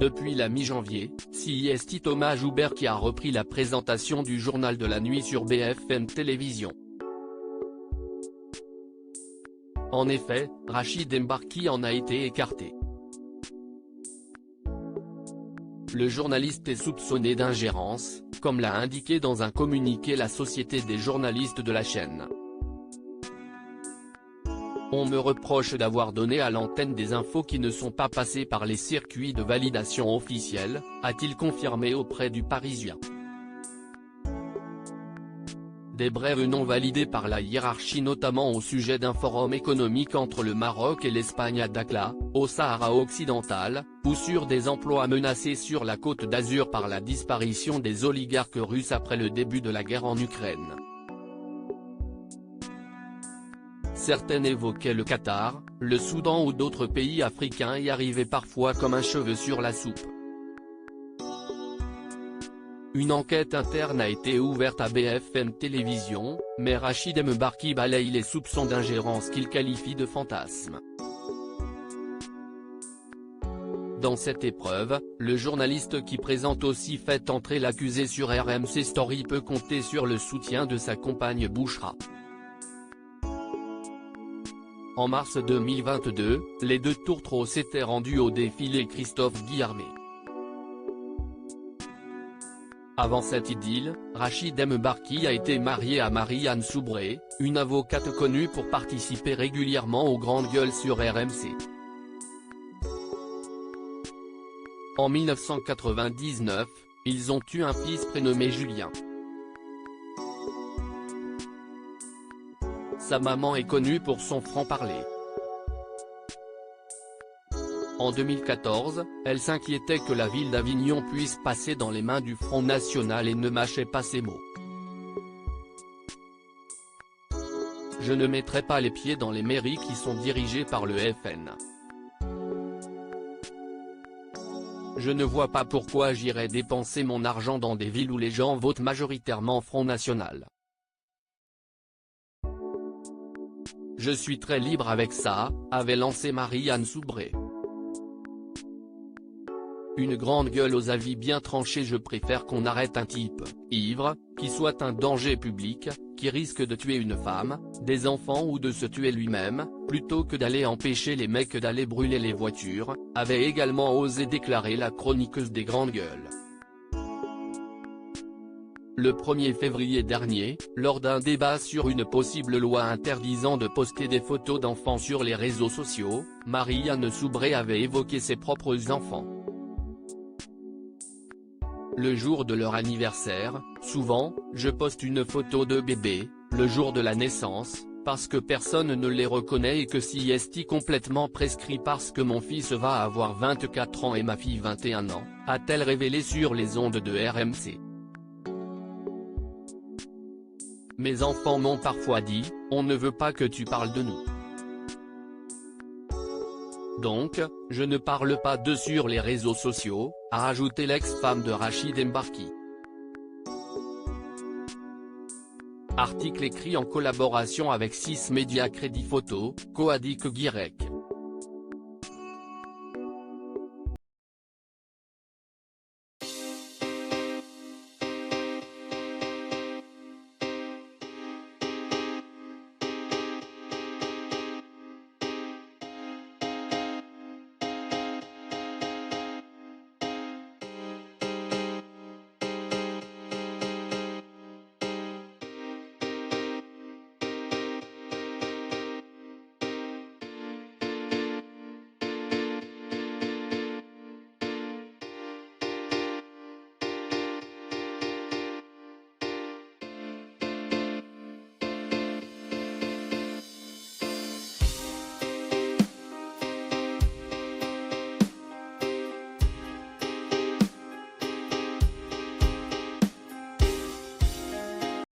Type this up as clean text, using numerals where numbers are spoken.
Depuis la mi-janvier, c'est Thomas Joubert qui a repris la présentation du journal de la nuit sur BFM Télévision. En effet, Rachid Mbarki en a été écarté. Le journaliste est soupçonné d'ingérence, comme l'a indiqué dans un communiqué la Société des journalistes de la chaîne. On me reproche d'avoir donné à l'antenne des infos qui ne sont pas passées par les circuits de validation officiels, a-t-il confirmé auprès du Parisien. Des brèves non validées par la hiérarchie notamment au sujet d'un forum économique entre le Maroc et l'Espagne à Dakhla, au Sahara occidental, ou sur des emplois menacés sur la Côte d'Azur par la disparition des oligarques russes après le début de la guerre en Ukraine. Certaines évoquaient le Qatar, le Soudan ou d'autres pays africains y arrivaient parfois comme un cheveu sur la soupe. Une enquête interne a été ouverte à BFM Télévision, mais Rachid Mbarki balaye les soupçons d'ingérence qu'il qualifie de fantasmes. Dans cette épreuve, le journaliste qui présente aussi fait entrer l'accusé sur RMC Story peut compter sur le soutien de sa compagne Bouchra. En mars 2022, les deux tourtereaux s'étaient rendus au défilé Christophe Guillarmé. Avant cette idylle, Rachid Mbarki a été marié à Marie-Anne Soubré, une avocate connue pour participer régulièrement aux grandes gueules sur RMC. En 1999, ils ont eu un fils prénommé Julien. Sa maman est connue pour son franc-parler. En 2014, elle s'inquiétait que la ville d'Avignon puisse passer dans les mains du Front National et ne mâchait pas ses mots. Je ne mettrai pas les pieds dans les mairies qui sont dirigées par le FN. Je ne vois pas pourquoi j'irais dépenser mon argent dans des villes où les gens votent majoritairement Front National. Je suis très libre avec ça, avait lancé Marie-Anne Soubré. Une grande gueule aux avis bien tranchés. Je préfère qu'on arrête un type, ivre, qui soit un danger public, qui risque de tuer une femme, des enfants ou de se tuer lui-même, plutôt que d'aller empêcher les mecs d'aller brûler les voitures, avait également osé déclarer la chroniqueuse des grandes gueules. Le 1er février dernier, lors d'un débat sur une possible loi interdisant de poster des photos d'enfants sur les réseaux sociaux, Marie-Anne Soubré avait évoqué ses propres enfants. Le jour de leur anniversaire, souvent, je poste une photo de bébé, le jour de la naissance, parce que personne ne les reconnaît et que c'est complètement prescrit parce que mon fils va avoir 24 ans et ma fille 21 ans, a-t-elle révélé sur les ondes de RMC. Mes enfants m'ont parfois dit, on ne veut pas que tu parles de nous. Donc, je ne parle pas d'eux sur les réseaux sociaux, a ajouté l'ex-femme de Rachid Mbarki. Article écrit en collaboration avec 6 médias Crédit Photo, Coadic Guirec.